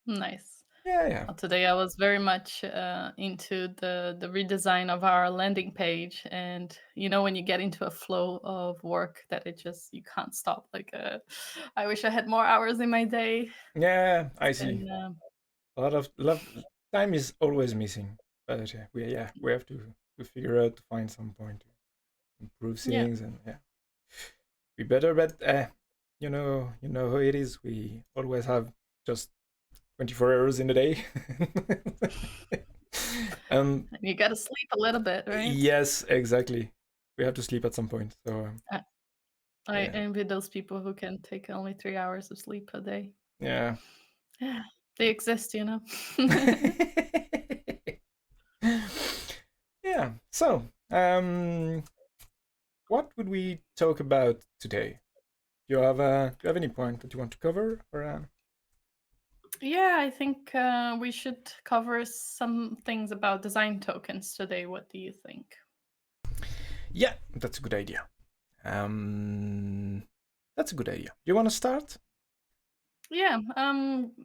Nice. Yeah. Well, today I was very much into the redesign of our landing page, and when you get into a flow of work, that it just you can't stop. I wish I had more hours in my day. Yeah, I see. And A lot of love time is always missing. But we have to figure out to find some point to improve yeah, things and be better. But you know how it is. We always have just 24 hours in a day. um, you got to sleep a little bit, right? yes, exactly. We have to sleep at some point. So I, I yeah, envy those people who can take only 3 hours of sleep a day. yeah. Yeah, they exist. Yeah. So, what would we talk about today? Do you have any point that you want to cover? Or Yeah, I think we should cover some things about design tokens today. What do you think? yeah, that's a good idea. Um, that's a good idea. Do you want to start? Yeah,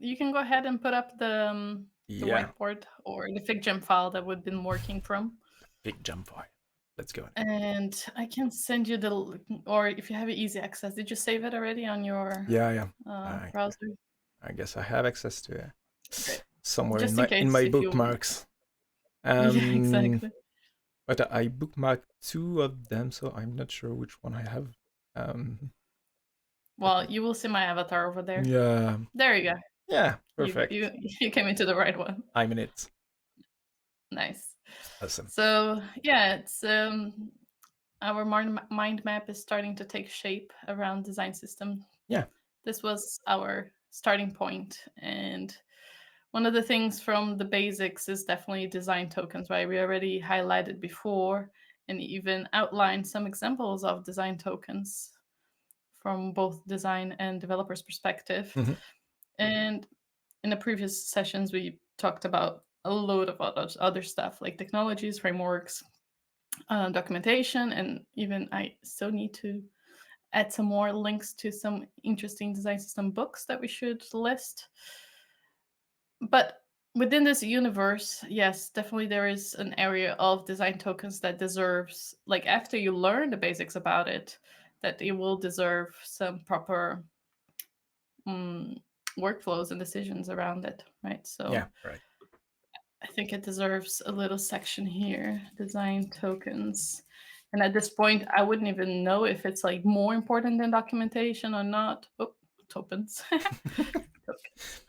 you can go ahead and put up the Yeah, whiteboard or the FigJam file that we've been working from, big jump file. Let's go. and I can send you or if you have easy access. Did you save it already on your Yeah. I browser? I guess I have access to it Great. somewhere in Just in my case if you. bookmarks. Yeah, Um, exactly. but I bookmarked two of them, so I'm not sure which one I have. But Well, you will see my avatar over there. yeah, There you go. yeah, You perfect. you you came into the right one. I'm in it. Nice. Awesome. So yeah, it's our mind map is starting to take shape around design system. Yeah. This was our starting point, and one of the things from the basics is definitely design tokens, right? We already highlighted before and even outlined some examples of design tokens from both design and developers' perspective. Hmm. And in the previous sessions, we talked about a load of other stuff like technologies, frameworks, documentation, and even I still need to add some more links to some interesting design system books that we should list. But within this universe, yes, definitely there is an area of design tokens that deserves, like after you learn the basics about it, that it will deserve some proper um, workflows and decisions around it, right? Yeah. So Right. I think it deserves a little section here, design tokens. And at this point, I wouldn't even know if it's like more important than documentation or not. Oh, tokens. Tokens.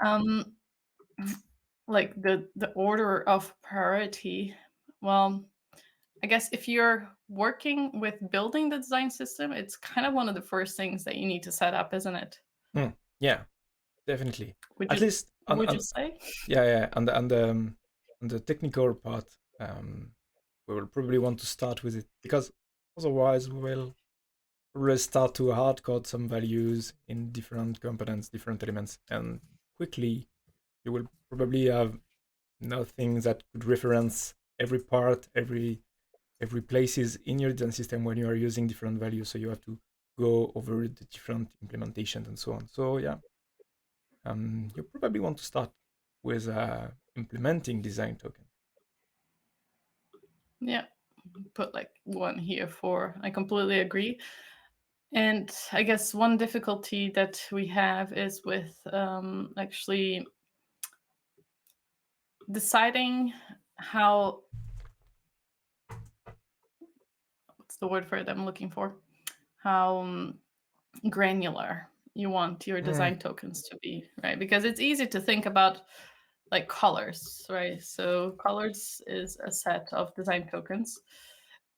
Um, like the order of priority. Well, I guess if you're working with building the design system, it's kind of one of the first things that you need to set up, isn't it? Yeah. Definitely. Would At you least would you say? yeah, on the technical part, we will probably want to start with it because otherwise we will restart to hard code some values in different components, different elements, and quickly you will probably have nothing that could reference every part, every places in your design system when you are using different values. So you have to go over the different implementations and so on. So yeah, you probably want to start with implementing design token. Yeah, put like one here for. I completely agree. And I guess one difficulty that we have is with actually deciding how, what's the word for it I'm looking for? How granular you want your Mm, design tokens to be, right? Because it's easy to think about like colors, right? So colors is a set of design tokens,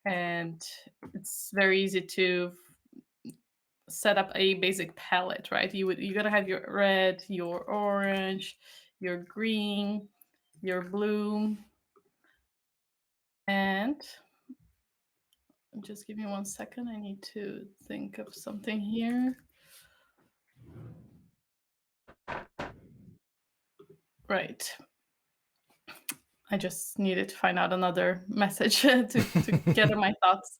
and it's very easy to set up a basic palette, right? You're gonna have your red, your orange, your green, your blue, and just give me 1 second. I need to think of something here. Right. I just needed to find out another message to gather my thoughts.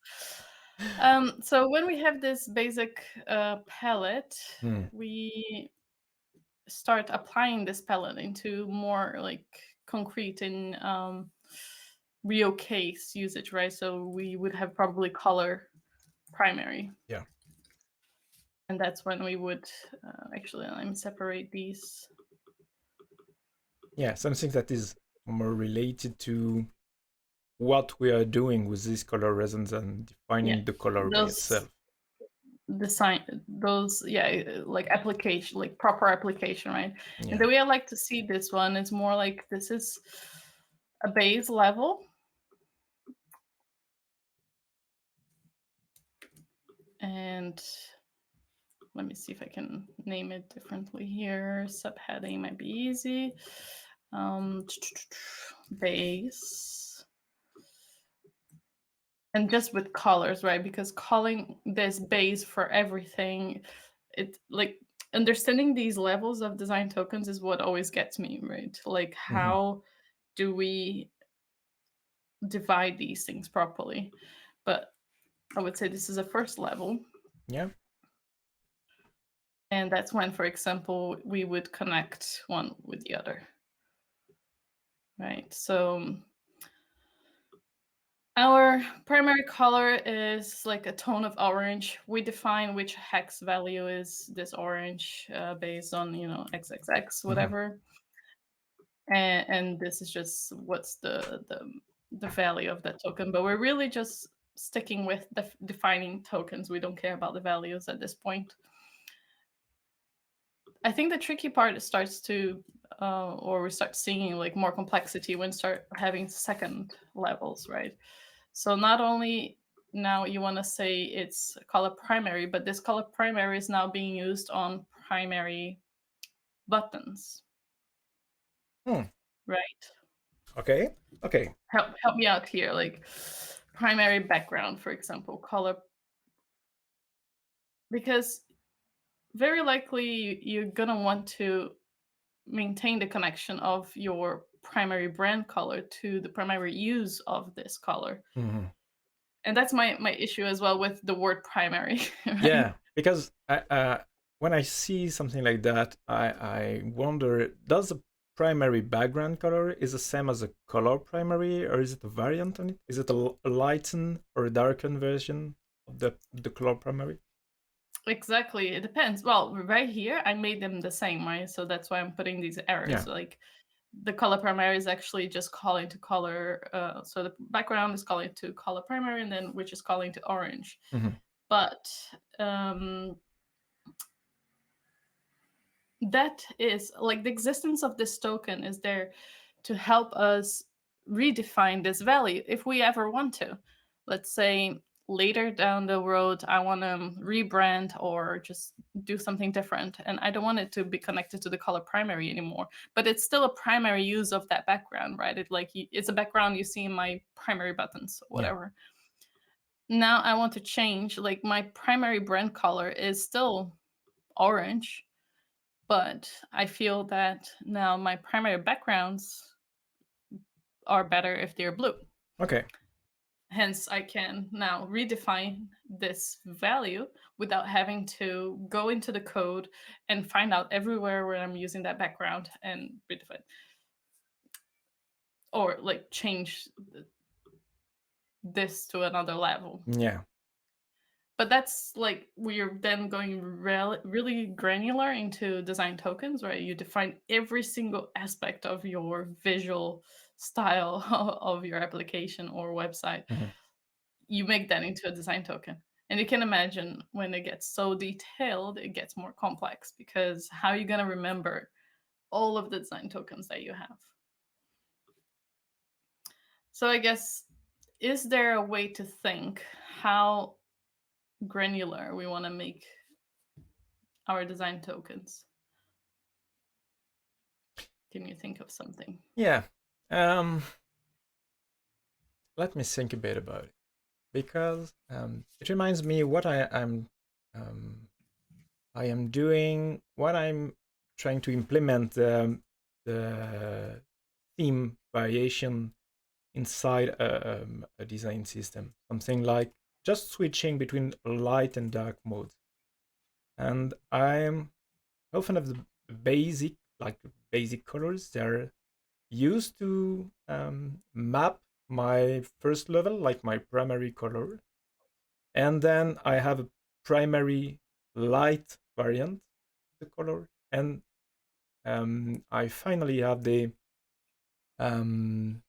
So when we have this basic palette, mm, we start applying this palette into more like concrete and real case usage, right? So we would have probably color primary. Yeah. And that's when we would actually, let me separate these. Yeah, something that is more related to what we are doing with this color rather than defining the color by itself. Those, like application, like proper application, right? Yeah. And the way I like to see this one is more like this is a base level. And let me see if I can name it differently here. Subheading might be easy. Base. And just with colors, right? Because calling this base for everything, it like understanding these levels of design tokens is what always gets me, right? Like how do we divide these things properly? But I would say this is a first level. Yeah. And that's when, for example, we would connect one with the other. Right. So our primary color is like a tone of orange. We define which hex value is this orange based on, XXX, whatever. And this is just what's the value of that token. But we're really just sticking with defining tokens. We don't care about the values at this point. I think the tricky part starts to, or we start seeing like more complexity when start having second levels, right? So not only now you want to say it's color primary, but this color primary is now being used on primary buttons, right? Okay. Help me out here, like primary background, for example, color, because very likely you're gonna want to maintain the connection of your primary brand color to the primary use of this color. And that's my issue as well with the word primary. Right? Yeah, because when I see something like that, I wonder, does the primary background color is the same as a color primary, or is it a variant on it? Is it a lighten or a darken version of the color primary? Exactly, it depends. Well, right here I made them the same, right? So that's why I'm putting these errors. Yeah. Like the color primary is actually just calling to color. So the background is calling to color primary, and then which is calling to orange. But that is like the existence of this token is there to help us redefine this value if we ever want to. Let's say later down the road, I want to rebrand or just do something different. And I don't want it to be connected to the color primary anymore, but it's still a primary use of that background, right? It's a background you see in my primary buttons, whatever. Yeah. Now I want to change, like my primary brand color is still orange, but I feel that now my primary backgrounds are better if they're blue. Okay. Hence, I can now redefine this value without having to go into the code and find out everywhere where I'm using that background and redefine. Or like change this to another level. Yeah. But that's like we're then going really granular into design tokens, right? You define every single aspect of your visual style of your application or website. You make that into a design token. And you can imagine when it gets so detailed, it gets more complex, because how are you going to remember all of the design tokens that you have? So I guess, is there a way to think how granular we want to make our design tokens? Can you think of something? Yeah. Let me think a bit about it, because it reminds me what I am doing, what I'm trying to implement the theme variation inside a design system. Something like just switching between light and dark modes. And I'm often basic, like basic colors. They're used to map my first level, like my primary color, and then I have a primary light variant of the color, and I finally have um,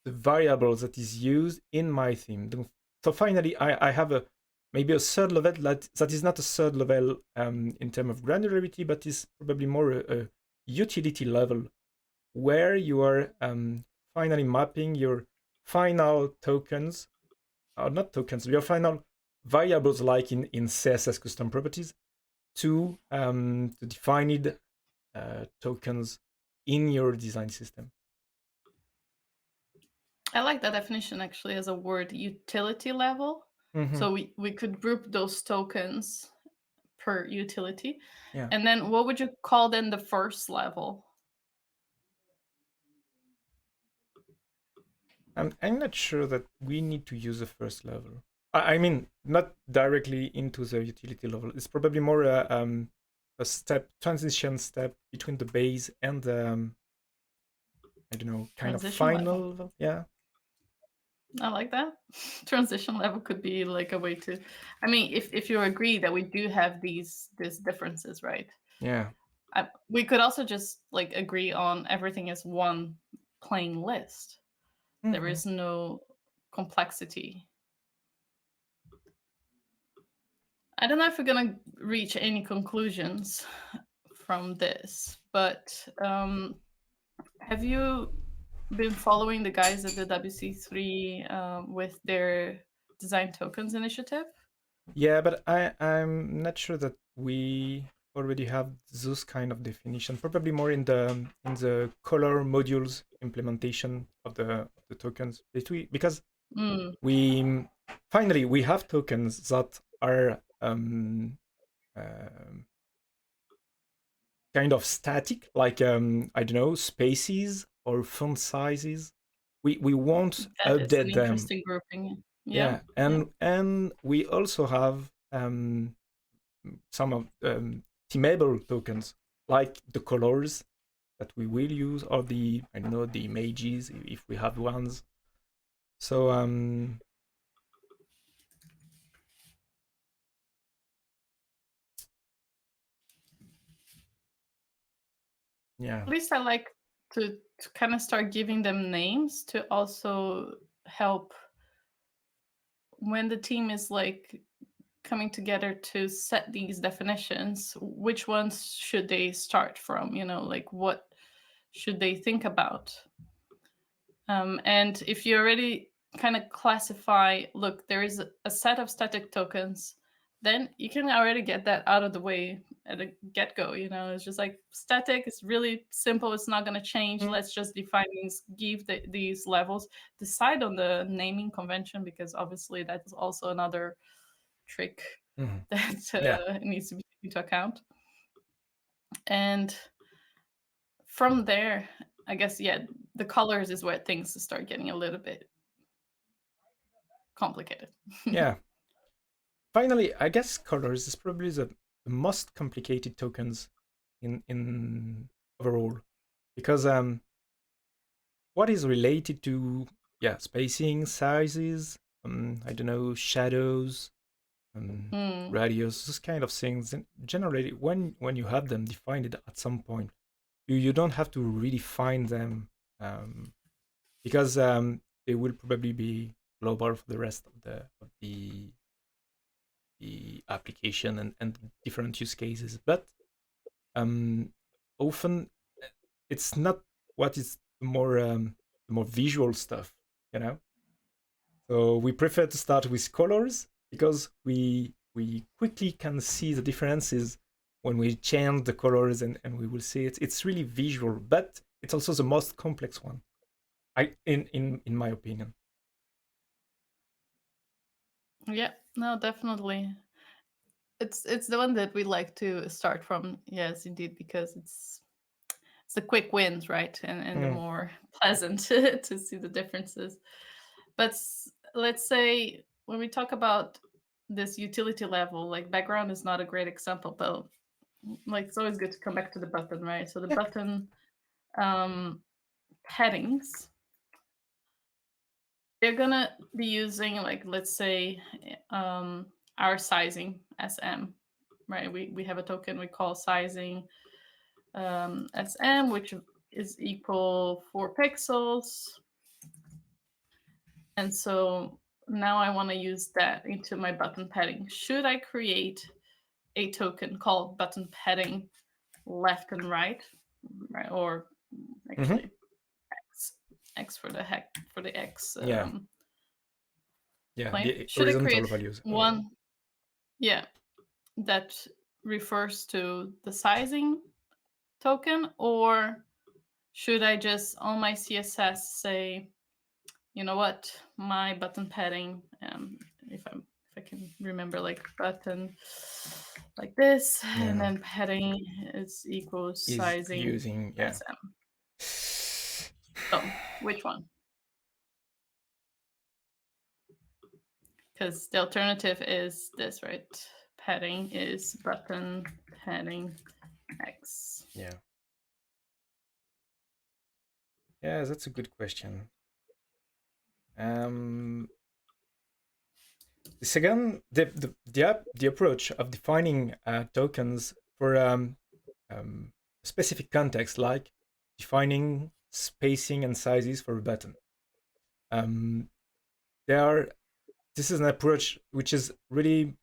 the variable that is used in my theme. So finally, I have a maybe a third level that is not a third level in terms of granularity, but is probably more a utility level where you are finally mapping your final tokens, or not tokens, your final variables like in CSS custom properties to defined tokens in your design system. I like that definition actually as a word, utility level. Mm-hmm. So we could group those tokens per utility. Yeah. And then what would you call then the first level? I'm not sure that we need to use the first level. I mean, not directly into the utility level. It's probably more a transition step between the base and the, I don't know, kind of Transition level. final level. Yeah. I like that. Transition level could be like a way to, I mean, if you agree that we do have these differences, right? Yeah. We could also just like agree on everything is one plain list. There Mm-hmm. is no complexity. I don't know if we're gonna reach any conclusions from this, but have you been following the guys at the WC3 with their design tokens initiative? Yeah, but I'm not sure that we already have those kind of definition. Probably more in the color modules implementation of the tokens. Because Mm, we finally we have tokens that are um, kind of static, like I don't know, spaces or font sizes. We won't that is an update them. interesting grouping. Yeah, Yeah, yeah. and we also have some of themable tokens, like the colors that we will use, or the I don't know the images if we have ones. So yeah. At least I like to kind of start giving them names to also help when the team is like coming together to set these definitions, which ones should they start from, like what should they think about. And if you already kind of classify, look, there is a set of static tokens, then you can already get that out of the way at the get-go. It's just like static, it's really simple, it's not going to change. Mm. Let's just define these, give these levels, decide on the naming convention, because obviously that is also another trick Mhm. that Yeah. needs to be taken into account. And from there, I guess, yeah, the colors is where things start getting a little bit complicated. Yeah. Finally, I guess colors is probably the most complicated tokens in overall, because what is related to spacing, sizes, I don't know, shadows, Mm, radius, those kind of things. And generally, when you have them defined at some point, you don't have to really find them, because they will probably be global for the rest of the application and different use cases. But um, often it's not what is the more visual stuff, you know. So we prefer to start with colors because we quickly can see the differences when we change the colors, and we will see it. It's really visual, but it's also the most complex one. In my opinion. yeah, no, definitely. It's the one that we like to start from. Yes, indeed, because it's the quick wins, right? And the Mm. more pleasant to see the differences. But let's say when we talk about this utility level, like background is not a great example, but like it's always good to come back to the button, right? So the Yeah. button headings, they're gonna be using, like, let's say, our sizing SM, right? We have a token we call sizing SM, which is equal 4 pixels. And so now I want to use that into my button padding. Should I create a token called button padding left and right, right? Or actually X for the X Yeah. Yeah. plane? The Should I horizontal create values. one? Yeah, that refers to the sizing token, or should I just on my CSS say, you know what, my button padding, if I can remember, like button like this, and Yeah. then padding is equals Is sizing using SM. So which one? Because the alternative is this, right? Padding is button padding X. Yeah. Yeah, that's a good question. The second, the approach of defining tokens for specific context, like defining spacing and sizes for a button. There are. This is an approach which is really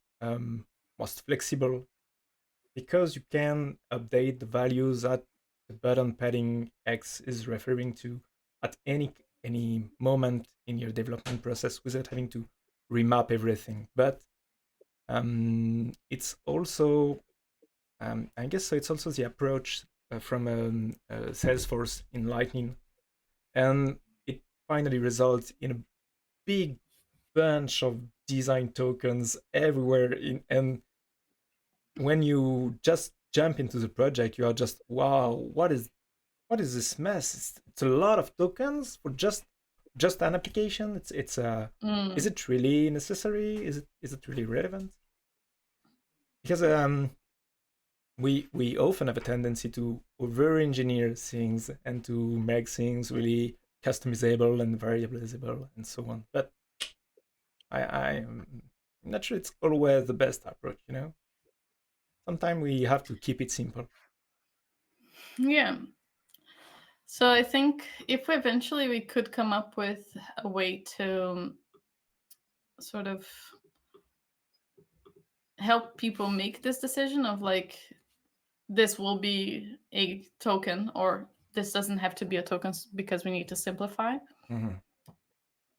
most flexible because you can update the values that the button padding X is referring to at any moment in your development process without having to remap everything. But it's also, I guess, so it's also the approach from Salesforce in Lightning, and it finally results in a big bunch of design tokens everywhere. And when you just jump into the project, you are just, wow, what is this mess? It's a lot of tokens for just an application. Is it really necessary? Is it really relevant? Because we often have a tendency to over engineer things and to make things really customizable and variabilizable and so on. But I'm not sure it's always the best approach. Sometimes we have to keep it simple. Yeah. So I think if eventually we could come up with a way to sort of help people make this decision of, like, this will be a token, or this doesn't have to be a token because we need to simplify. Mm-hmm.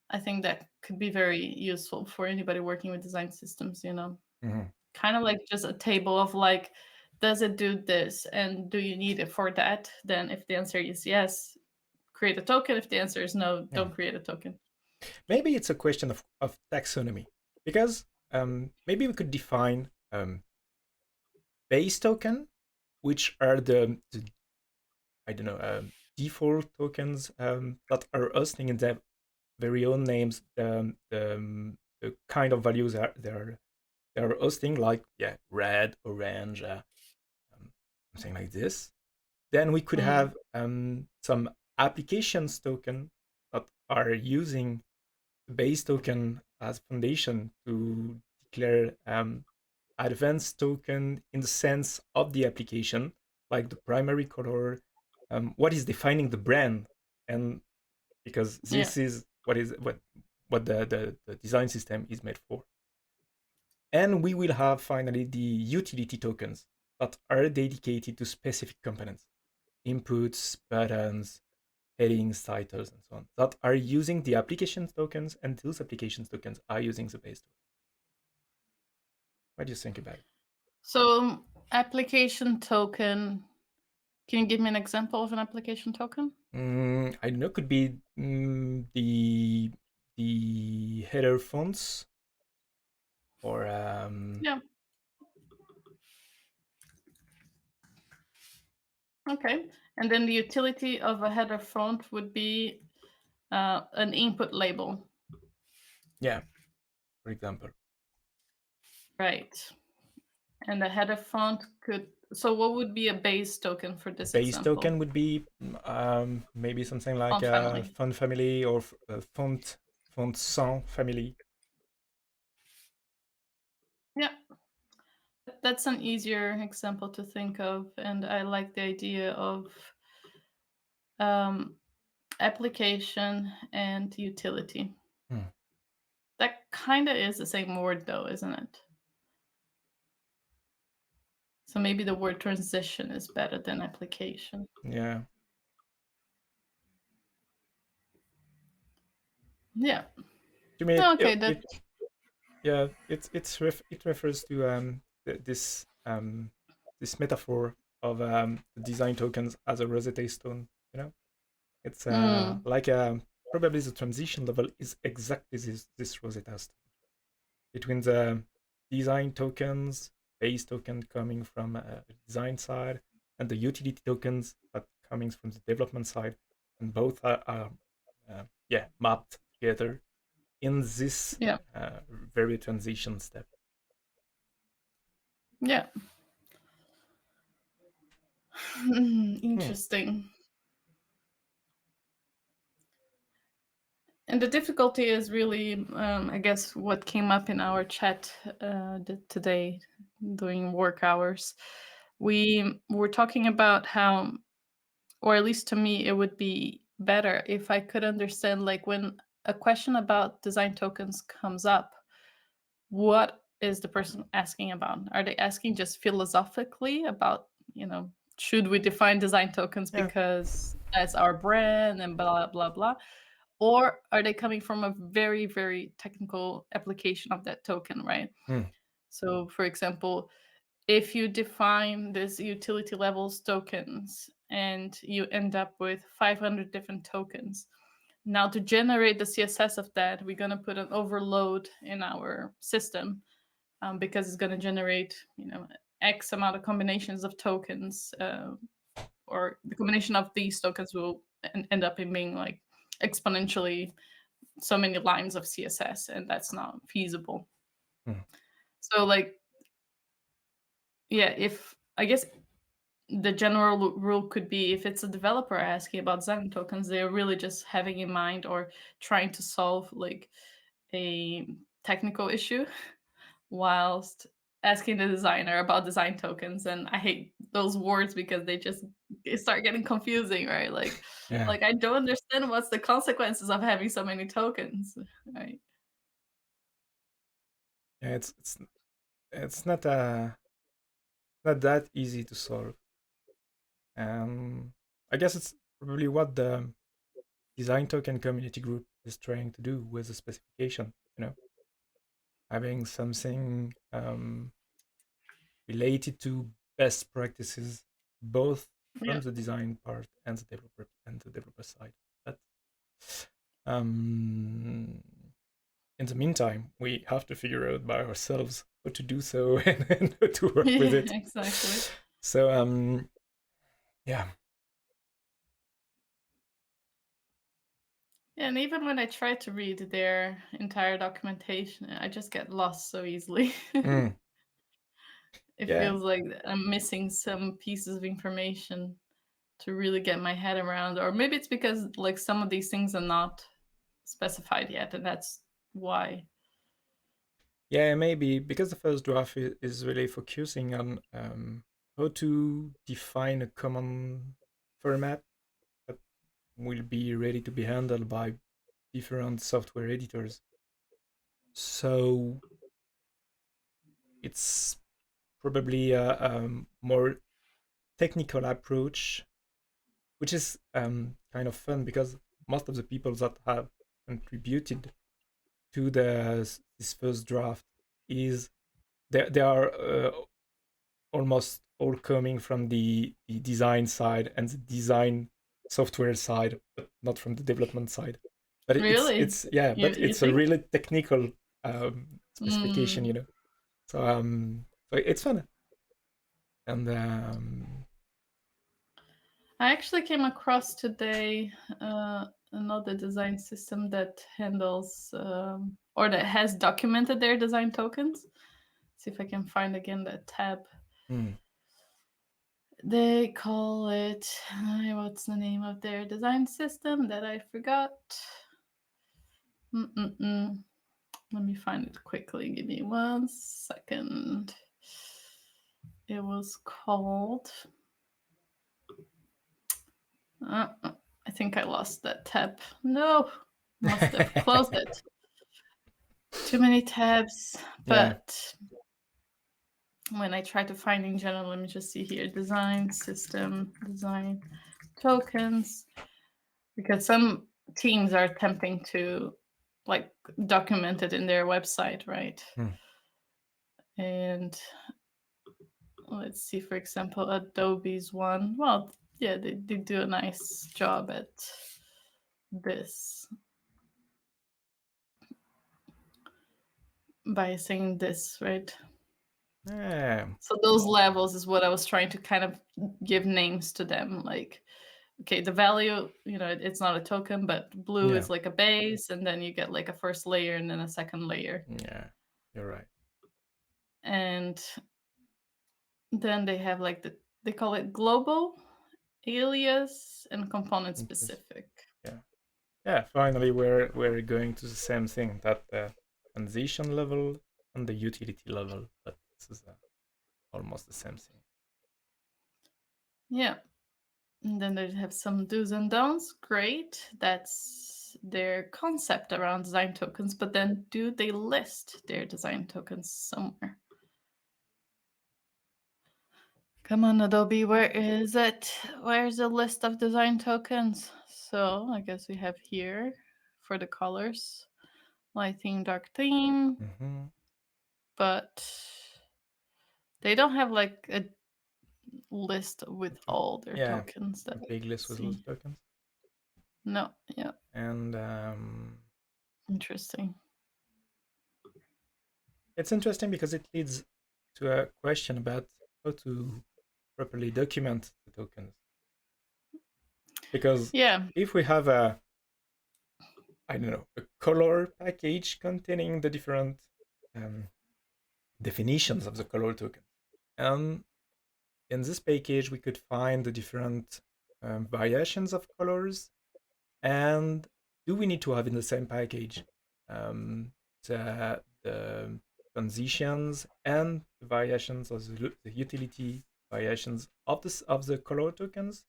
I think that could be very useful for anybody working with design systems, Mm-hmm. kind of like just a table of, like, does it do this and do you need it for that? Then if the answer is yes, create a token. If the answer is no, Yeah. don't create a token. Maybe it's a question of taxonomy, because maybe we could define base token, which are the I don't know, default tokens that are hosting in their very own names, the kind of values they're hosting, like, yeah, red, orange, something like this. Then we could have some applications token that are using the base token as foundation to declare advanced token in the sense of the application, like the primary color, what is defining the brand, and because Yeah. this is what the design system is made for. And we will have finally the utility tokens that are dedicated to specific components, inputs, buttons, headings, titles, and so on, that are using the application tokens, and those application tokens are using the base token. What do you think about it? So application token. Can you give me an example of an application token? I don't know. Could be the header fonts, or Yeah. Okay. And then the utility of a header font would be an input label. yeah, for example. Right. And the header font could. So what would be a base token for this Base example? token would be maybe something like Font a family. font family or font sans family. Yeah, that's an easier example to think of, and I like the idea of um, application and utility. Hmm. That kind of is the same word, though, isn't it? So maybe the word transition is better than application. Yeah. Yeah. To me, Okay. That. yeah, it refers to this metaphor of the design tokens as a Rosetta Stone. You know, it's Mm, like probably the transition level is exactly this Rosetta Stone between the design tokens, base token coming from the design side, and the utility tokens that coming from the development side, and both are yeah, mapped together in this yeah. very transition step. Yeah. Hmm. Interesting. And the difficulty is really, I guess, what came up in our chat today during work hours. We were talking about how, or at least to me, it would be better if I could understand, like, when a question about design tokens comes up, what is the person asking about? Are they asking just philosophically about, should we define design tokens Yeah. because that's our brand and blah, blah, blah? Or are they coming from a very, very technical application of that token, right? Hmm. So, for example, if you define this utility levels tokens and you end up with 500 different tokens, now to generate the CSS of that, we're going to put an overload in our system, because it's going to generate, X amount of combinations of tokens, or the combination of these tokens will end up in being like exponentially so many lines of CSS, and that's not feasible. Hmm. So, like, yeah, if I guess the general rule could be, if it's a developer asking about Zen tokens, they're really just having in mind or trying to solve like a technical issue, whilst asking the designer about design tokens. And I hate those words because they start getting confusing, right? Yeah. Like I don't understand what's the consequences of having so many tokens, right? Yeah. It's not that easy to solve. I guess it's probably what the design token community group is trying to do with the specification. You know, having something related to best practices, both from Yeah. the design part and the developer side. But um, in the meantime, we have to figure out by ourselves how to do so and how to work with Yeah, it. exactly. So yeah. Yeah, and even when I try to read their entire documentation, I just get lost so easily. Mm, It yeah. feels like I'm missing some pieces of information to really get my head around. Or maybe it's because like some of these things are not specified yet, and that's why. Yeah, maybe because the first draft is really focusing on how to define a common format that will be ready to be handled by different software editors. So it's probably a more technical approach, which is kind of fun because most of the people that have contributed to this first draft is they are almost all coming from the design side and the design software side, but not from the development side. But Really? it's yeah, but You it's a think? really technical specification, Mm. you know. So it's fun, and I actually came across today another design system that handles, or that has documented their design tokens. See if I can find again that tab. Mm. They call it, what's the name of their design system that I forgot? Let me find it quickly. Give me 1 second. It was called. I think I lost that tab. No, must have closed it. Too many tabs. Yeah. But when I try to find in general, let me just see here: design system, design tokens, because some teams are attempting to like document it in their website, right? And let's see, for example, Adobe's one. Well, yeah, they do a nice job at this by saying this, right? Yeah. So those levels is what I was trying to kind of give names to them. Like, okay, the value, it's not a token, but blue Yeah. is like a base, and then you get like a first layer and then a second layer. Yeah. You're right. And then they have like they call it global, alias, and component specific. Yeah. Yeah. Finally, we're going to the same thing, that transition level and the utility level, but this is almost the same thing. Yeah. And then they have some do's and don'ts. Great. That's their concept around design tokens. But then do they list their design tokens somewhere? Come on, Adobe, where is it? Where's the list of design tokens? So I guess we have here for the colors, light theme, dark theme. Mm-hmm. But they don't have like a list with all their tokens that a I big can list with all see. the tokens. No, yeah. And Interesting. it's interesting because it leads to a question about how to properly document the tokens. Because if we have a color package containing the different definitions of the color token, and in this package we could find the different variations of colors, and do we need to have in the same package the transitions and the variations of the utility variations of the color tokens?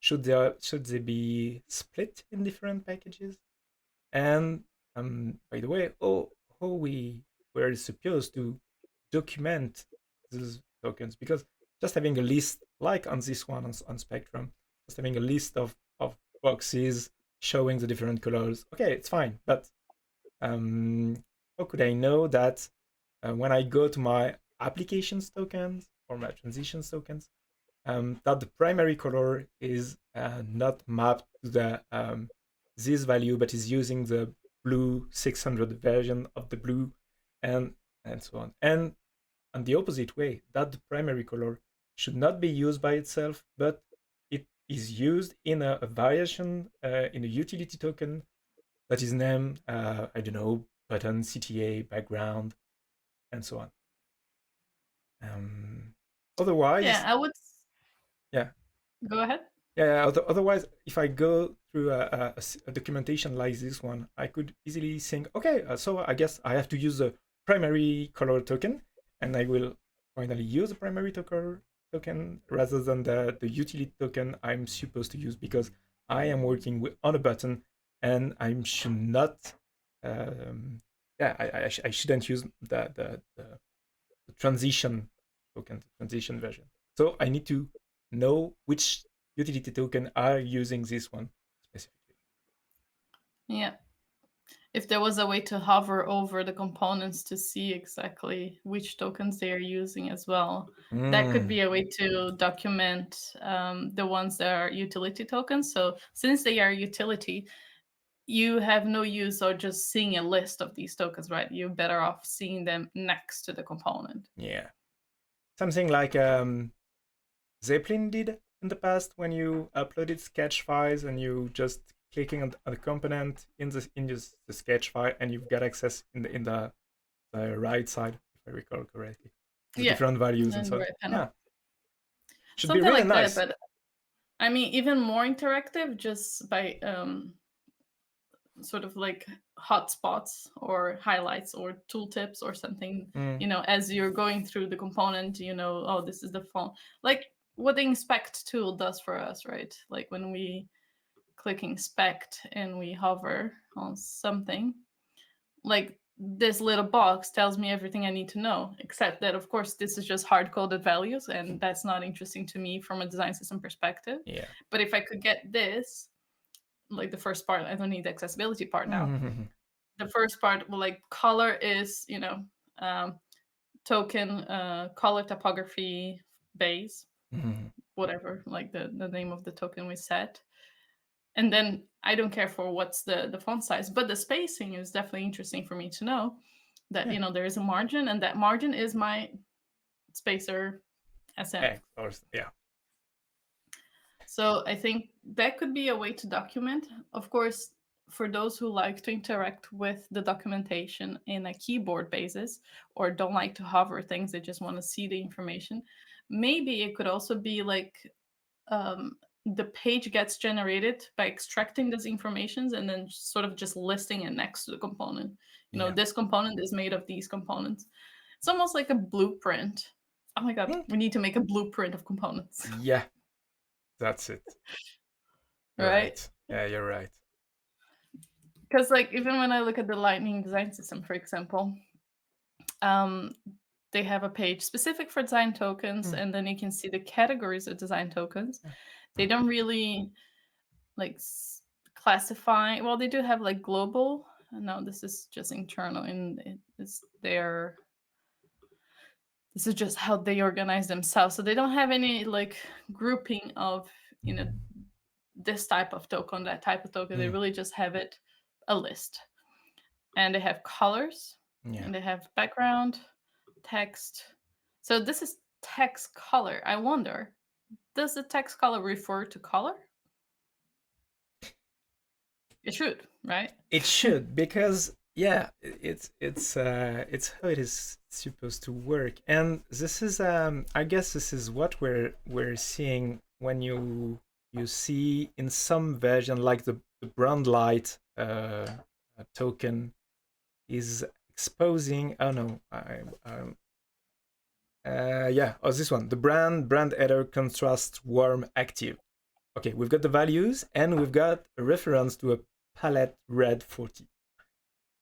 Should they be split in different packages? And by the way, how we were supposed to document these tokens? Because just having a list, like on this one on Spectrum, just having a list of boxes showing the different colors, okay, it's fine. But how could I know that when I go to my applications tokens or my transitions tokens, that the primary color is not mapped to the this value, but is using the blue 600 version of the blue, and so on. And the opposite way, that the primary color should not be used by itself, but it is used in a variation in a utility token that is named, I don't know, button, CTA, background, and so on. Otherwise, I would. yeah. Go ahead. Yeah. Otherwise, if I go through a documentation like this one, I could easily think, okay, so I guess I have to use a primary color token, and I will finally use a primary token rather than the utility token I'm supposed to use, because I am working on a button, and I should not. I shouldn't use the transition token, the transition version. So I need to know which utility token are using this one specifically. Yeah. If there was a way to hover over the components to see exactly which tokens they are using as well, that could be a way to document the ones that are utility tokens. So since they are utility, you have no use of just seeing a list of these tokens, right? You're better off seeing them next to the component. Yeah. Something like Zeppelin did in the past when you uploaded sketch files and you just clicking on the component in the sketch file, and you've got access in the right side, if I recall correctly. The Yeah, different values and and so the on. right panel. Yeah, should be Something really like that, nice. but I mean, even more interactive just by sort of like hotspots or highlights or tooltips or something, Mm. as you're going through the component, oh, this is the font. Like what the inspect tool does for us, right? Like when we click inspect and we hover on something, like this little box tells me everything I need to know, except that, of course, this is just hard-coded values, and that's not interesting to me from a design system perspective. Yeah. But if I could get this, like the first part, I don't need the accessibility part now. Mhm. The first part, well, like color is, token, color typography base, Mhm. whatever, like the name of the token we set. And then I don't care for what's the font size, but the spacing is definitely interesting for me to know that, Yeah. there is a margin, and that margin is my spacer SM. Yeah. So I think that could be a way to document. Of course, for those who like to interact with the documentation in a keyboard basis or don't like to hover things, they just want to see the information, maybe it could also be like the page gets generated by extracting these informations and then sort of just listing it next to the component. Yeah. This component is made of these components. It's almost like a blueprint. Oh my God, Mm. we need to make a blueprint of components. Yeah. That's it. You're Right? right. Yeah, you're right. Because like even when I look at the Lightning design system, for example, um, they have a page specific for design tokens, Mm. and then you can see the categories of design tokens. Yeah. They don't really like classify. Well, they do have like global. No, this is just internal, and it's their. This is just how they organize themselves. So they don't have any like grouping of this type of token, that type of token. They Mm. really just have it a list, and they have colors, Yeah. and they have background, text. So this is text color. I wonder, does the text color refer to color? It should, right? It should, because yeah, it's how it is supposed to work. And this is I guess this is what we're seeing when you see in some version, like the brand light token is exposing. Oh no, this one, the brand header contrast warm active. Okay, we've got the values and we've got a reference to a palette red 40.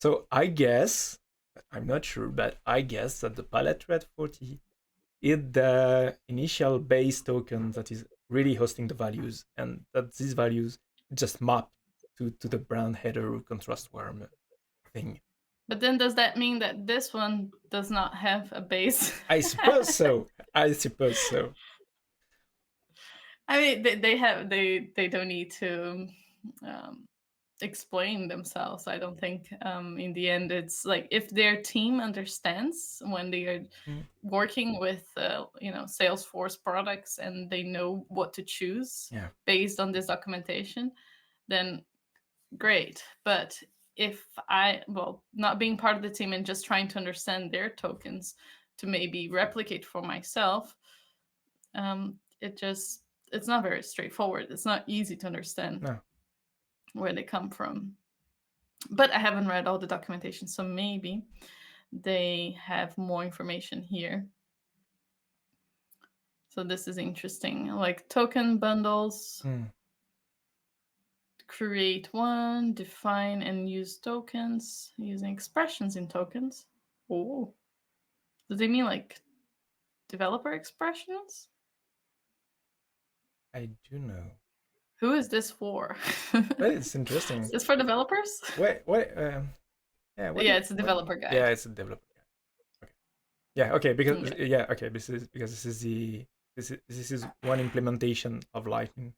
So I guess, I'm not sure, but I guess that the palette red 40 is the initial base token that is really hosting the values, and that these values just map to the brand header contrast warm thing. But then does that mean that this one does not have a base? I suppose so. I suppose so. I mean, they don't need to um, explain themselves. I don't think in the end it's like if their team understands when they are Mm. working with Salesforce products and they know what to choose Yeah. based on this documentation, then great. But if not being part of the team and just trying to understand their tokens to maybe replicate for myself, it's not very straightforward. It's not easy to understand No. where they come from. But I haven't read all the documentation, so maybe they have more information here. So this is interesting. Like token bundles, Mm. create one, define and use tokens using expressions in tokens. Oh, do they mean like developer expressions? I do know. Who is this for? But it's Is interesting. this for developers? What yeah, Yeah, it's a developer guide. Yeah, it's a developer guide. Okay. Yeah, okay, because Okay. yeah, okay, this is one implementation of Lightning,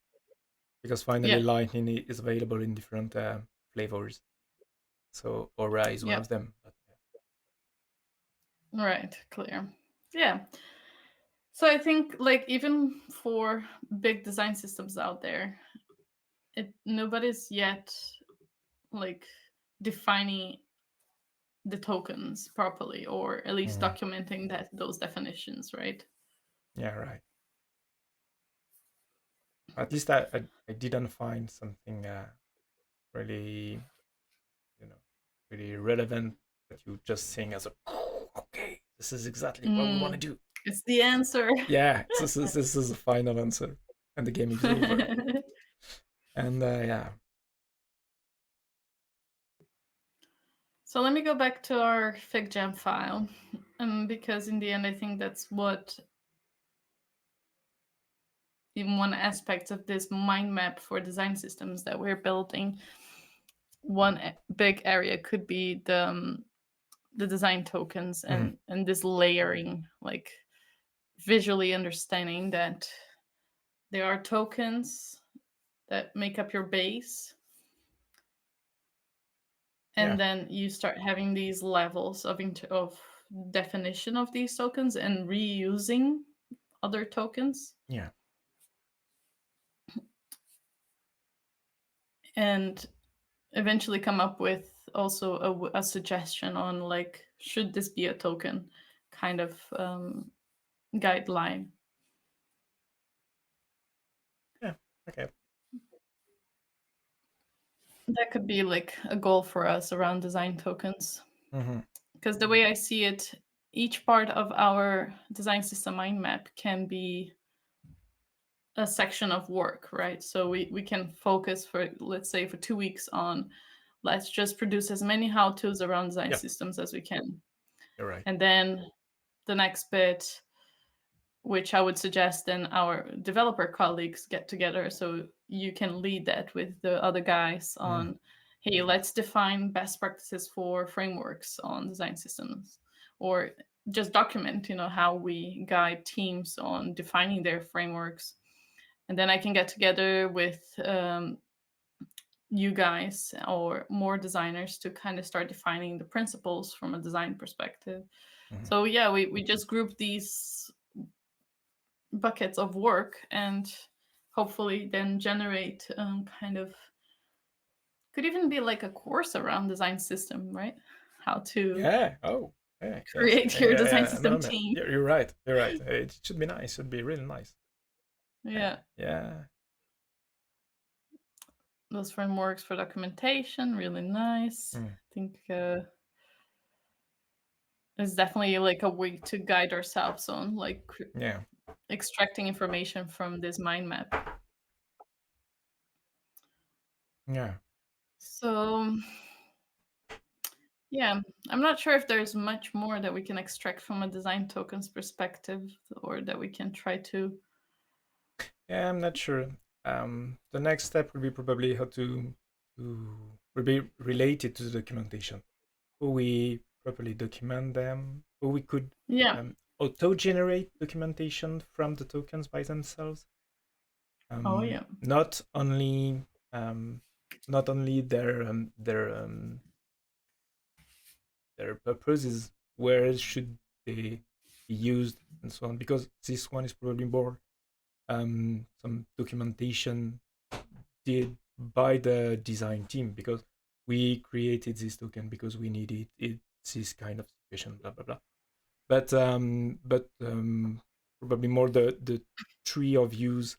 because finally Yeah, Lightning is available in different flavors. So Aura is one yeah. of them. But Right, clear. Yeah. So I think like even for big design systems out there, nobody's yet like defining the tokens properly, or at least Mhm. documenting those definitions, right? Yeah, right. At least I didn't find something really, you know, really relevant that you just saying as a, "Oh, okay, this is exactly what we want to do." It's the answer. Yeah, this is the final answer, and the game is over. And yeah, So let me go back to our FigJam file, because in the end, I think that's what, in one aspect of this mind map for design systems that we're building, one big area could be the design tokens Mhm. and this layering, like visually understanding that there are tokens that make up your base, Yeah, and then you start having these levels of definition of these tokens and reusing other tokens, yeah, and eventually come up with also a suggestion on, like, should this be a token kind of guideline. yeah. Okay. That could be like a goal for us around design tokens. Hmm. Because the way I see it, each part of our design system mind map can be a section of work, right? So we can focus for, let's say, for 2 weeks on, let's just produce as many how-tos around design Yeah, systems as we can. you're right. And then the next bit, which I would suggest then our developer colleagues get together, so you can lead that with the other guys Mm. on, hey, let's define best practices for frameworks on design systems, or just document, how we guide teams on defining their frameworks. And then I can get together with you guys or more designers to kind of start defining the principles from a design perspective. Mhm. So yeah, we just group these buckets of work and hopefully then generate kind of, could even be like a course around design system, right? How to Yeah. Oh, yeah. Yes. create Yeah. your Yeah. design Yeah. No, system man. team. You're right. You're right. It should be nice. It should be really nice. Yeah, Yeah. those frameworks for documentation, really nice. Mm. I think it's definitely like a way to guide ourselves on, like, Yeah. extracting information from this mind map. Yeah. So yeah, I'm not sure if there's much more that we can extract from a design tokens perspective, or that we can try to. Yeah. I'm not sure. The next step will be probably how will be related to the documentation. How we properly document them. How we could Yeah. auto-generate documentation from the tokens by themselves. Oh yeah. Not only um, not only their purposes, where should they be used, and so on. Because this one is probably more some documentation did by the design team, because we created this token because we needed it, this kind of situation, blah blah blah. But probably more the tree of use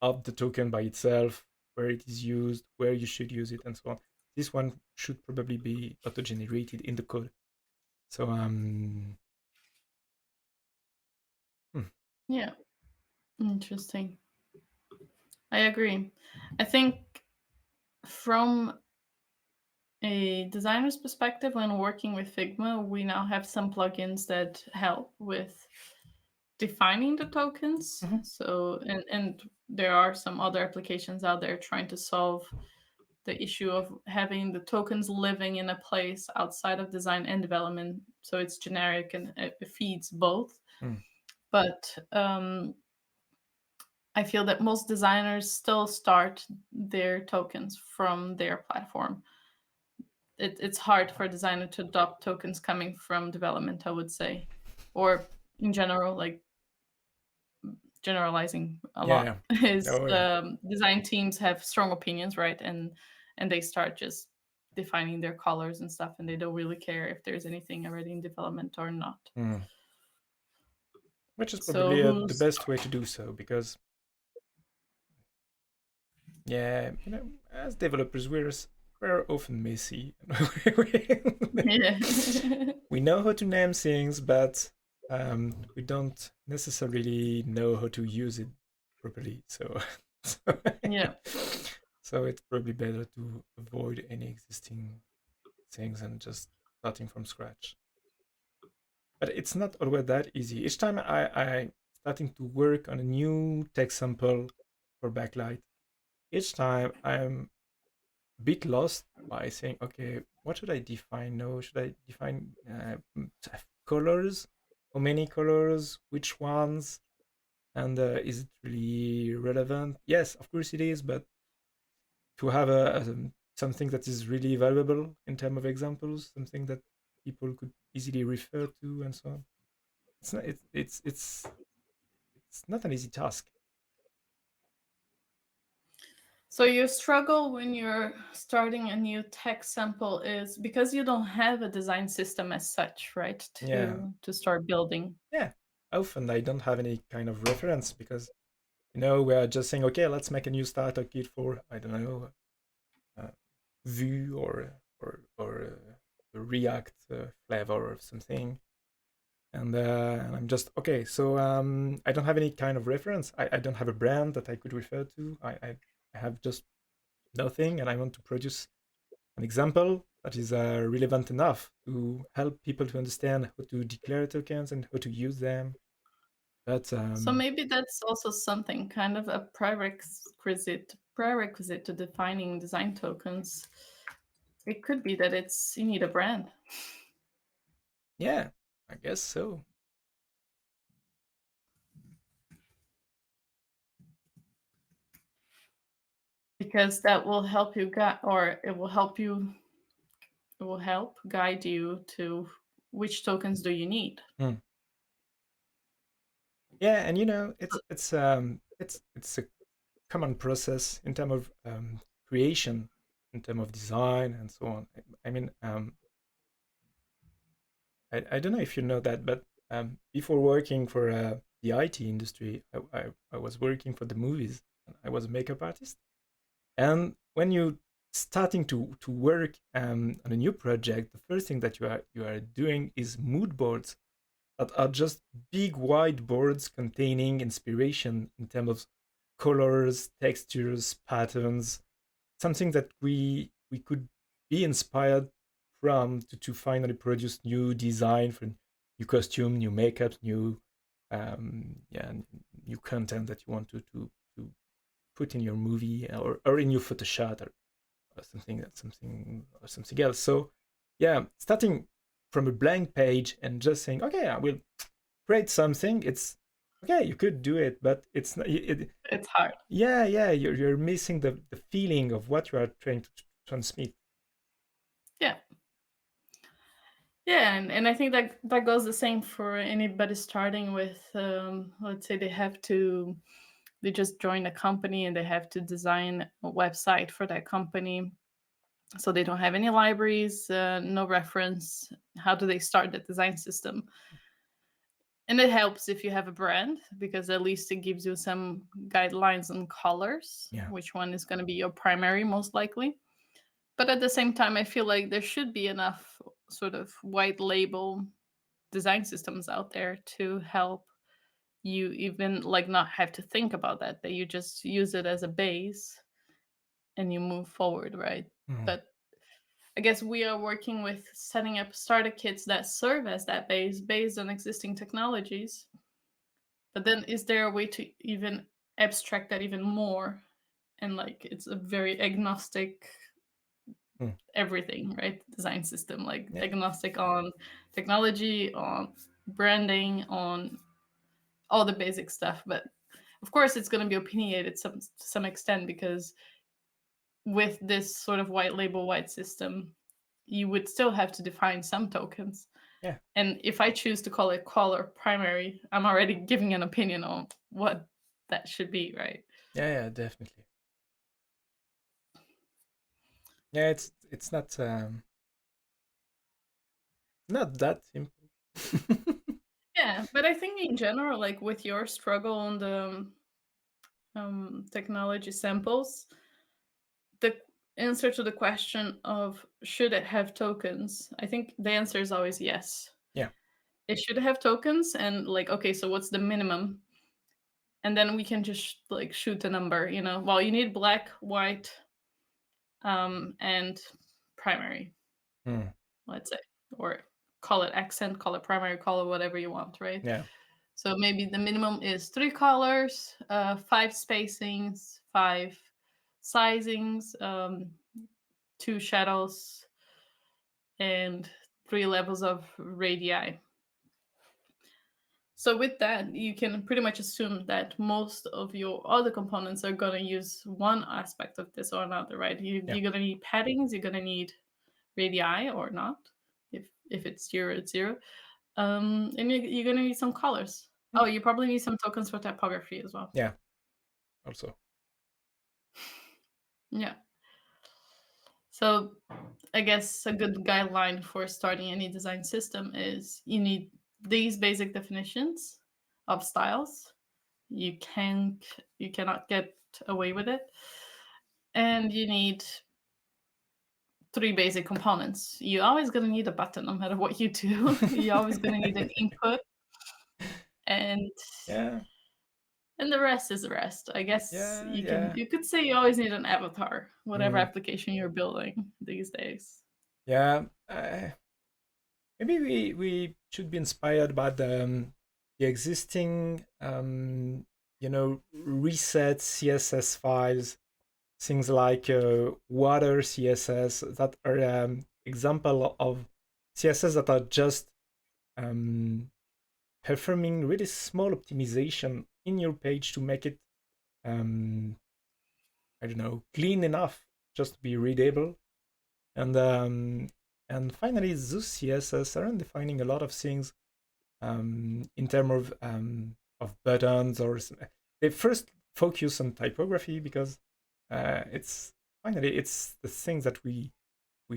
of the token by itself, where it is used, where you should use it, and so on. This one should probably be auto-generated in the code. So hmm, Yeah. Interesting. I agree. I think from a designer's perspective, when working with Figma, we now have some plugins that help with defining the tokens. mhm, So, and there are some other applications out there trying to solve the issue of having the tokens living in a place outside of design and development, so it's generic and it feeds both. mm, But I feel that most designers still start their tokens from their platform. It's hard for a designer to adopt tokens coming from development, I would say, or in general, like, generalizing a yeah, lot, yeah, is oh yeah, design teams have strong opinions, right? And they start just defining their colors and stuff, and they don't really care if there's anything already in development or not. Which is So probably the who's best way to do so, because yeah, as developers, we're often messy. yeah. We know how to name things, but we don't necessarily know how to use it properly. So, Yeah. so it's probably better to avoid any existing things and just starting from scratch. But it's not always that easy. Each time I starting to work on a new text sample for backlight, each time I'm a bit lost by saying, okay, what should I define now? Should I define colors? How many colors? Which ones? And is it really relevant? Yes, of course it is, but to have something that is really valuable in terms of examples, something that people could easily refer to, and so on. It's not. It's not an easy task. So your struggle when you're starting a new text sample is because you don't have a design system as such, right? Yeah, To start building. yeah. Often I don't have any kind of reference because we're just saying, okay, let's make a new starter kit for I don't know, uh, Vue or React flavor or something. And I'm just okay. So I don't have any kind of reference. I don't have a brand that I could refer to. I have just nothing, and I want to produce an example that is relevant enough to help people to understand how to declare tokens and how to use them. But So maybe that's also something kind of a prerequisite to defining design tokens. It could be that you need a brand. yeah, I guess so. Because that will help you guide you to which tokens do you need. Yeah, and it's a common process in terms of creation, in terms of design, and so on. I mean, I don't know if you know that, but before working for the IT industry, I was working for the movies. I was a makeup artist, and when you starting to work on a new project, the first thing that you are doing is mood boards that are just big whiteboards containing inspiration in terms of colors, textures, patterns, something that we could be inspired from to finally produce new design for new costume, new makeup, new yeah, new content that you want to put in your movie or in your Photoshop or something else. So yeah, starting from a blank page and just saying, okay, I will create something. It's okay, you could do it, but it's not. It's hard. Yeah, you're missing the feeling of what you are trying to transmit. Yeah. Yeah, and I think that goes the same for anybody starting with, let's say they just join a company and they have to design a website for that company. So they don't have any libraries, no reference. How do they start the design system? And it helps if you have a brand, because at least it gives you some guidelines on colors, Yeah. which one is going to be your primary, most likely. But at the same time, I feel like there should be enough sort of white label design systems out there to help you even like not have to think about that you just use it as a base and you move forward, right? But I guess we are working with setting up starter kits that serve as that base based on existing technologies. But then is there a way to even abstract that even more, and like it's a very agnostic everything, right? Design system, like Yeah. agnostic on technology, on branding, on all the basic stuff. But of course it's going to be opinionated to some extent, because with this sort of white label white system you would still have to define some tokens. Yeah. And if I choose to call it color primary, I'm already giving an opinion on what that should be, right? Yeah, definitely. Yeah, it's not that simple. Yeah, but I think in general, like with your struggle on the technology samples, the answer to the question of should it have tokens, I think the answer is always yes. Yeah. It should have tokens, and like, okay, so what's the minimum? And then we can just like shoot a number, you know. Well, you need black, white, and primary, Mm. let's say, or call it accent, call it primary, call it whatever you want, right? Yeah. So maybe the minimum is 3 colors, 5 spacings, 5 sizings, 2 shadows, and 3 levels of radii. So with that, you can pretty much assume that most of your other components are gonna use one aspect of this or another, right? Yeah. You're gonna need paddings, you're gonna need radii or not. If it's 0, it's 0. And you're gonna need some colors. Mm. Oh, you probably need some tokens for typography as well. Yeah. Also. Yeah. So I guess a good guideline for starting any design system is you need these basic definitions of styles. You can't you cannot get away with it. And you need 3 basic components. You're always gonna need a button no matter what you do. You're always gonna need an input, and Yeah. the rest is the rest. I guess Yeah. Yeah. you could say you always need an avatar, whatever Mm. application you're building these days. Yeah. Maybe we should be inspired by the existing reset CSS files, things like water CSS that are example of CSS that are just um, performing really small optimization in your page to make it um, I don't know, clean enough just to be readable. And finally, those CSS aren't defining a lot of things in terms of buttons or they first focus on typography because it's the thing that we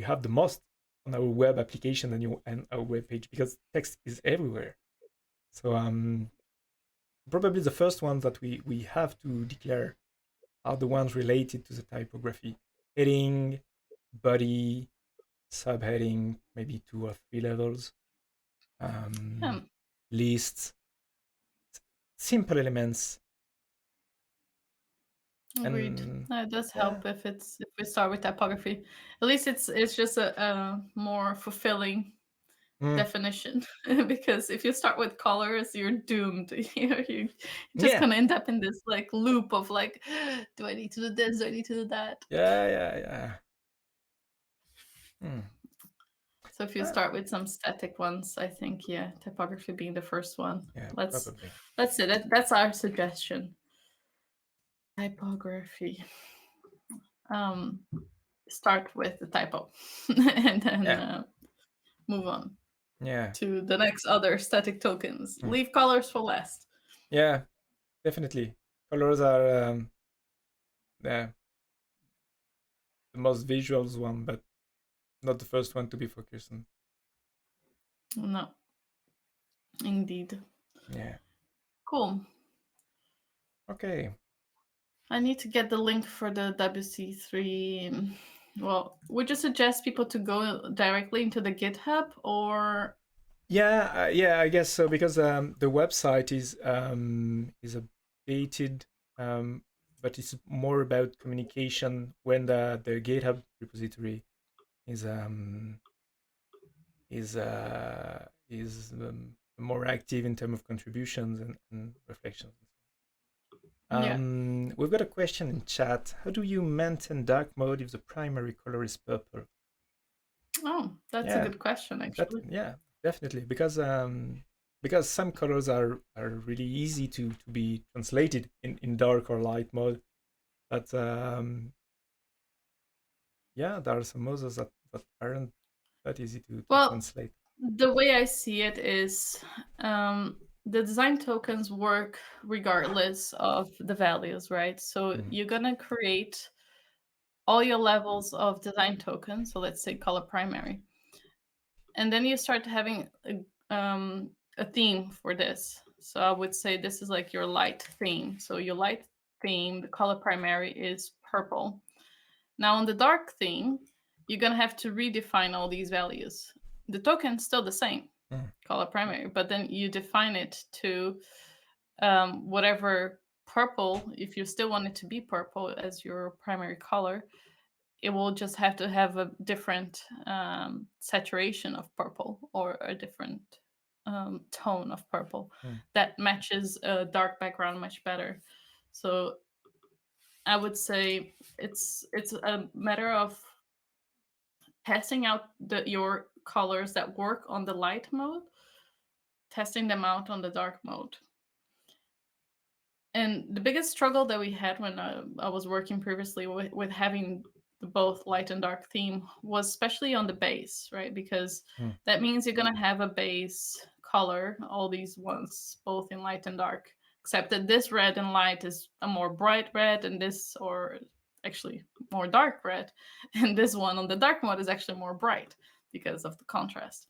have the most on our web application and our web page because text is everywhere. So probably the first ones that we have to declare are the ones related to the typography. Heading, body, subheading, maybe 2 or 3 levels, Yeah, lists, simple elements, agreed. and It does yeah, help if we start with typography. At least it's just a more fulfilling mm, definition because if you start with colors, you're doomed. You're just yeah, gonna end up in this like loop of like, do I need to do this? Do I need to do that? yeah. Mm, So if you uh, start with some static ones, I think yeah, typography being the first one. yeah, Let's probably. let's say that's our suggestion. Typography. Um, Start with the typo, and then Yeah, move on yeah, to the next other static tokens. mm, Leave colors for last. yeah, definitely. Colors are the most visuals one, but not the first one to be focused on. No, indeed. Yeah. Cool. Okay. I need to get the link for the WC3. Well, would you suggest people to go directly into the GitHub or? Yeah, yeah, I guess so because the website is updated, um, but it's more about communication when the GitHub repository is more active in terms of contributions and reflections. Yeah. We've got a question in chat. How do you maintain dark mode if the primary color is purple? Oh, that's a Yeah, good question, that actually. yeah, definitely because some colors are really easy to be translated in dark or light mode, but yeah, there are some others that aren't that easy to Well, translate. the way I see it is the design tokens work regardless of the values, right? So Mm. you're going to create all your levels of design tokens. So let's say color primary. And then you start having a theme for this. So I would say this is like your light theme. So your light theme, the color primary is purple. Now on the dark theme, you're gonna have to redefine all these values. The token's still the same, color primary, but then you define it to whatever purple, if you still want it to be purple as your primary color, it will just have to have a different saturation of purple or a different tone of purple that matches a dark background much better. So I would say it's a matter of testing out your colors that work on the light mode, testing them out on the dark mode. And the biggest struggle that we had when I was working previously with having the both light and dark theme was especially on the base, right? Because that means you're going to have a base color, all these ones, both in light and dark, except that this red and light is a more bright red, and this, or actually more dark red, and this one on the dark mode is actually more bright because of the contrast.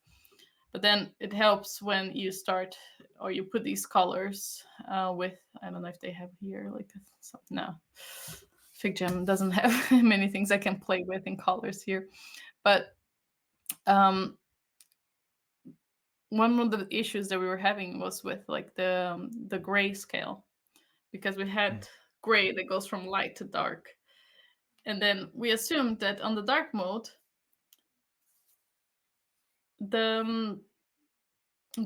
But then it helps when you start or you put these colors with, I don't know if they have here, like, no. FigJam doesn't have many things I can play with in colors here. But one of the issues that we were having was with like the gray scale, because we had gray that goes from light to dark. And then we assumed that on the dark mode, the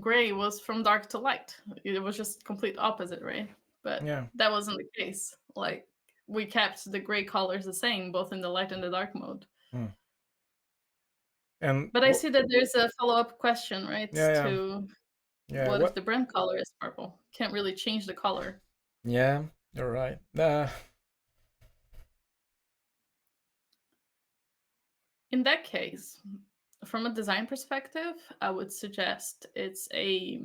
gray was from dark to light. It was just complete opposite, right? But that wasn't the case. Like, we kept the gray colors the same, both in the light and the dark mode. But I see that there's a follow-up question, right? To what if the brand color is purple? Can't really change the color. Yeah, you're right. In that case, from a design perspective, I would suggest it's a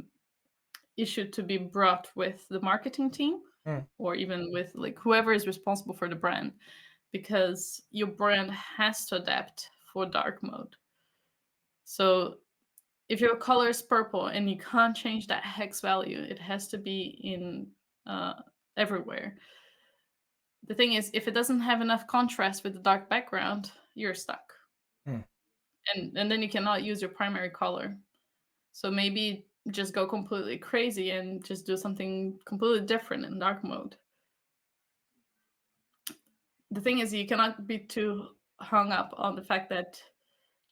issue to be brought with the marketing team or even with like whoever is responsible for the brand, because your brand has to adapt for dark mode. So if your color is purple and you can't change that hex value, it has to be in everywhere. The thing is, if it doesn't have enough contrast with the dark background, you're stuck. And then you cannot use your primary color. So maybe just go completely crazy and just do something completely different in dark mode. The thing is, you cannot be too hung up on the fact that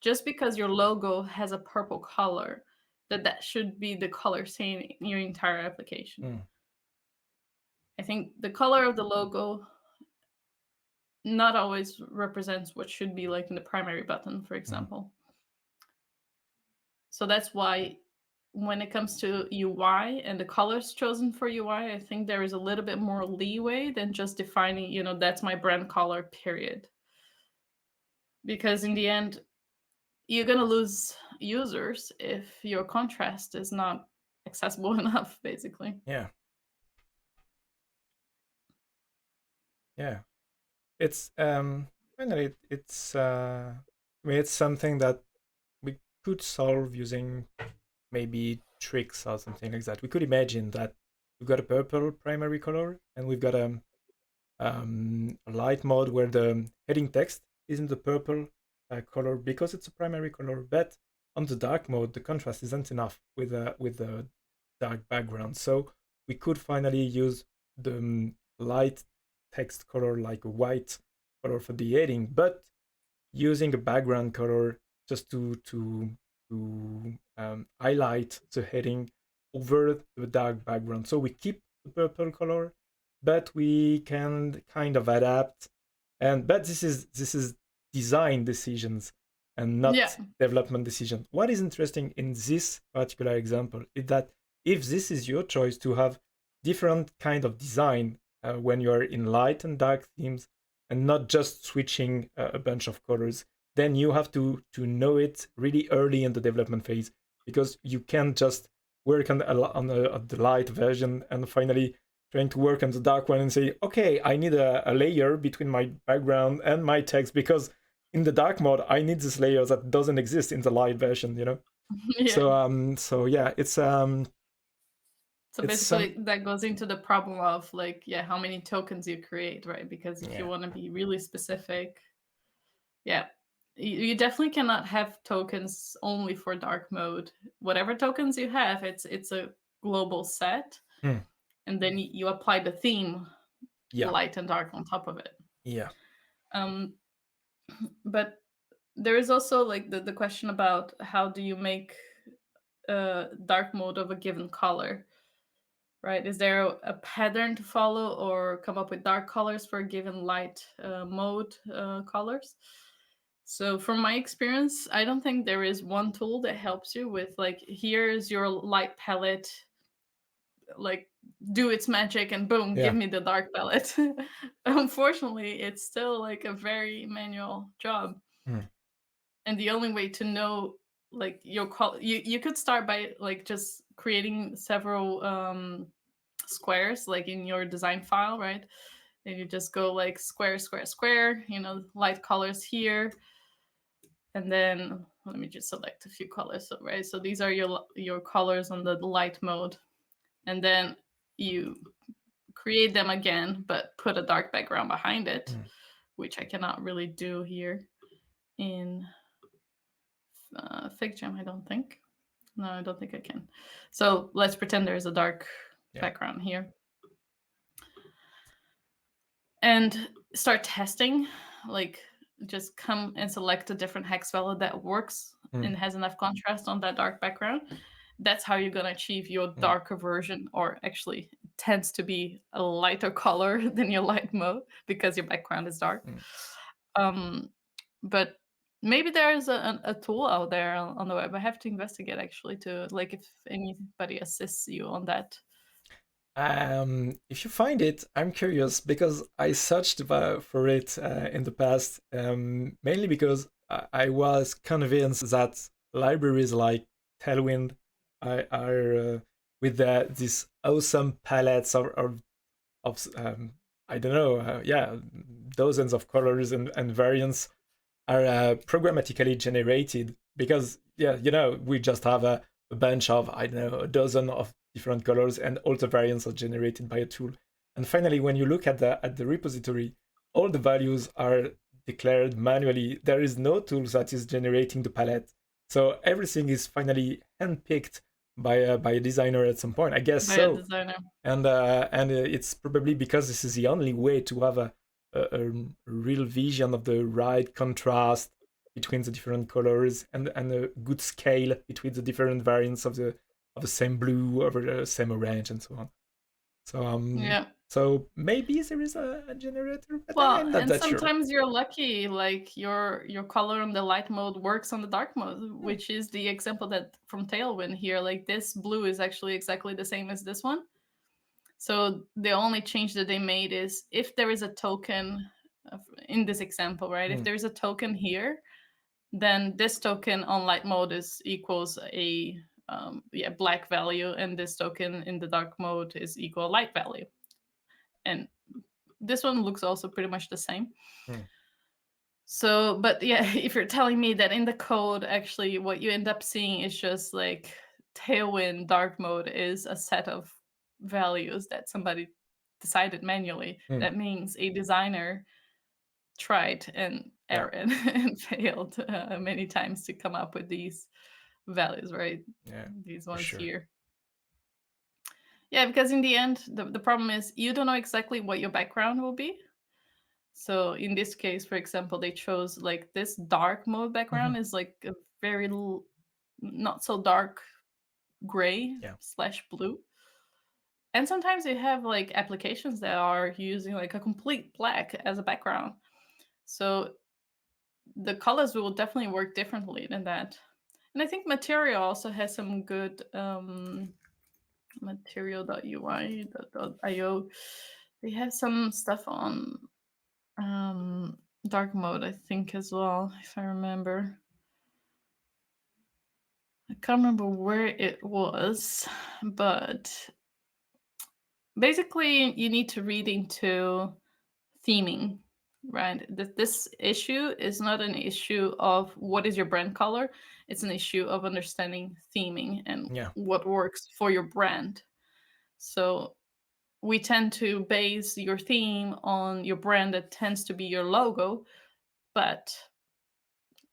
just because your logo has a purple color, that should be the color same in your entire application. I think the color of the logo not always represents what should be like in the primary button, for example. So that's why when it comes to UI and the colors chosen for UI, I think there is a little bit more leeway than just defining, that's my brand color, period. Because in the end, you're going to lose users if your contrast is not accessible enough, basically. Yeah. It's finally it's I mean, it's something that we could solve using maybe tricks or something like that. We could imagine that we've got a purple primary color and we've got a light mode where the heading text is in the purple color because it's a primary color, but on the dark mode the contrast isn't enough with the dark background. So we could finally use the light text color like a white color for the heading, but using a background color just to highlight the heading over the dark background. So we keep the purple color, but we can kind of adapt. But this is design decisions and not development decisions. What is interesting in this particular example is that if this is your choice to have different kind of design when you're in light and dark themes and not just switching a bunch of colors, then you have to know it really early in the development phase, because you can't just work on the light version and finally trying to work on the dark one and say, okay, I need a layer between my background and my text, because in the dark mode I need this layer that doesn't exist in the light version, you know. Yeah. So yeah, it's So it's some basically, that goes into the problem of like, yeah, how many tokens you create, right? Because if you yeah. want to be really specific, yeah, you definitely cannot have tokens only for dark mode. Whatever tokens you have, it's a global set, Hmm. and then you apply the theme Yeah. light and dark on top of it. Yeah. Um, but there is also like the question about how do you make dark mode of a given color, right? Is there a pattern to follow or come up with dark colors for a given light mode colors? So from my experience, I don't think there is one tool that helps you with like, here's your light palette, like do its magic and boom, give Yeah. me the dark palette. Unfortunately, it's still like a very manual job. Hmm. And the only way to know like your you could start by like just creating several squares like in your design file, right? And you just go like square, square, square, light colors here. And then let me just select a few colors. So, right, so these are your colors on the light mode. And then you create them again, but put a dark background behind it, Hmm. which I cannot really do here in FigJam, I don't think. No, I don't think I can. So let's pretend there's a dark Yeah. background here. And start testing, like just come and select a different hex value that works Hmm. and has enough contrast on that dark background. That's how you're going to achieve your Hmm. darker version, or actually it tends to be a lighter color than your light mode because your background is dark. Hmm. um, but maybe there's a tool out there on the web. I have to investigate actually to like if anybody assists you on that. If you find it, I'm curious because I searched for it in the past, mainly because I was convinced that libraries like Tailwind are with this awesome palettes of I don't know, yeah, dozens of colors and variants are programmatically generated, because yeah, you know, we just have a bunch of, I don't know, a dozen of different colors, and all the variants are generated by a tool. And finally, when you look at the repository, all the values are declared manually. There is no tool that is generating the palette, so everything is finally handpicked by a designer at some point, I guess. By a So designer. and it's probably because this is the only way to have a real vision of the right contrast between the different colors, and a good scale between the different variants of the same blue or the same orange and so on. So Yeah. so maybe there is a generator, but Well, I'm not and that sure. sometimes you're lucky, like your color on the light mode works on the dark mode, Hmm. which is the example that from Tailwind here. Like this blue is actually exactly the same as this one. So the only change that they made is if there is a token in this example, right? If Hmm. there is a token here, then this token on light mode is equals a black value, and this token in the dark mode is equal light value. And this one looks also pretty much the same. Hmm. So, but yeah, if you're telling me that in the code, actually, what you end up seeing is just like Tailwind dark mode is a set of values that somebody decided manually, Hmm. that means a designer tried and Yeah. erred and failed many times to come up with these values, right? Yeah, These for ones sure. here. Yeah, because in the end, the problem is you don't know exactly what your background will be. So in this case, for example, they chose like this dark mode Hmm. background is like a very not so dark gray Yeah. slash blue. And sometimes you have like applications that are using like a complete black as a background. So the colors will definitely work differently than that. And I think Material also has some good material.ui.io. They have some stuff on dark mode, I think, as well, if I remember. I can't remember where it was, but basically you need to read into theming, right? This issue is not an issue of what is your brand color, it's an issue of understanding theming and Yeah. what works for your brand. So we tend to base your theme on your brand that tends to be your logo, but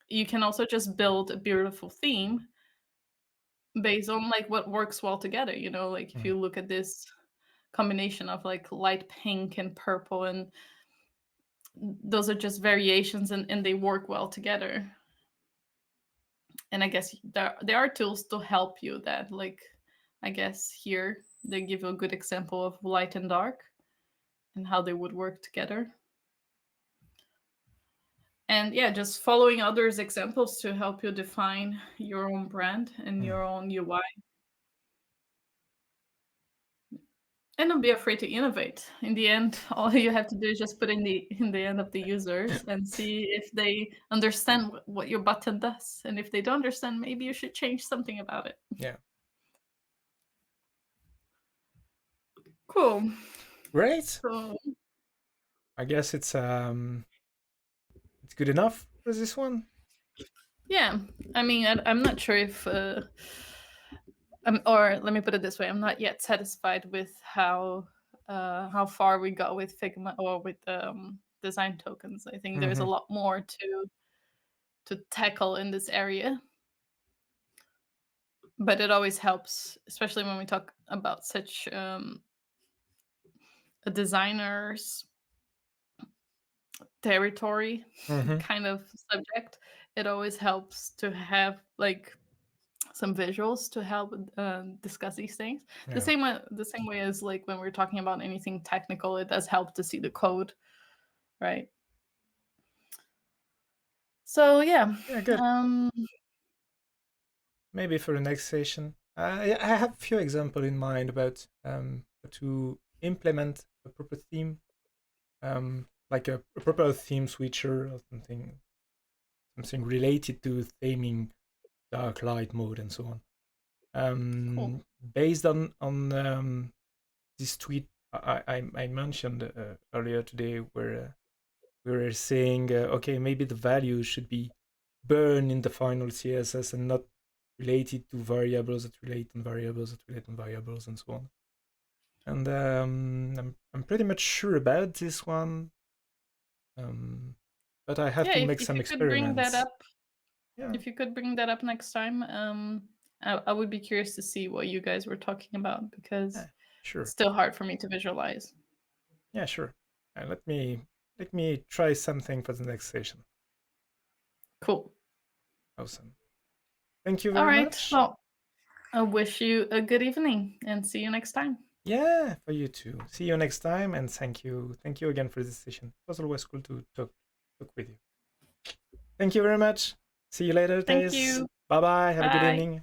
you can also just build a beautiful theme based on like what works well together, you know, like if Mm. you look at this combination of like light pink and purple, and those are just variations, and they work well together. And I guess there are tools to help you that, like, I guess here they give you a good example of light and dark and how they would work together. And yeah, just following others' examples to help you define your own brand and Mm. your own UI. And don't be afraid to innovate. In the end, all you have to do is just put in the end of the users and see if they understand what your button does. And if they don't understand, maybe you should change something about it. Yeah. Cool. Great. So I guess it's good enough for this one. yeah, I mean, I'm not sure if, or let me put it this way: I'm not yet satisfied with how far we go with Figma or with design tokens. I think there's a Mm-hmm. lot more to tackle in this area, but it always helps, especially when we talk about such a designer's territory Mm-hmm. kind of subject. It always helps to have like some visuals to help discuss these things. Yeah. The same way as like when we're talking about anything technical, it does help to see the code, right? So yeah, Yeah. Good. um, Maybe for the next session, I have a few examples in mind about to implement a proper theme, like a proper theme switcher or something related to theming, dark, light mode, and so on. cool. Based on this tweet I mentioned earlier today, where we were saying, okay, maybe the values should be burned in the final CSS and not related to variables that relate on variables that relate on variables and so on. And I'm pretty much sure about this one, but I have Yeah, to make if some you could bring that experiments. up, Yeah, if you could bring that up next time, I would be curious to see what you guys were talking about because yeah, it's sure. still hard for me to visualize. Yeah, sure. Let me try something for the next session. Cool. Awesome. Thank you All very right. much. Well, I wish you a good evening and see you next time. Yeah, for you too. See you next time, and thank you again for this session. It was always cool to talk with you. Thank you very much. See you later, Thank Thais. you. Bye bye. Have a good Bye. evening.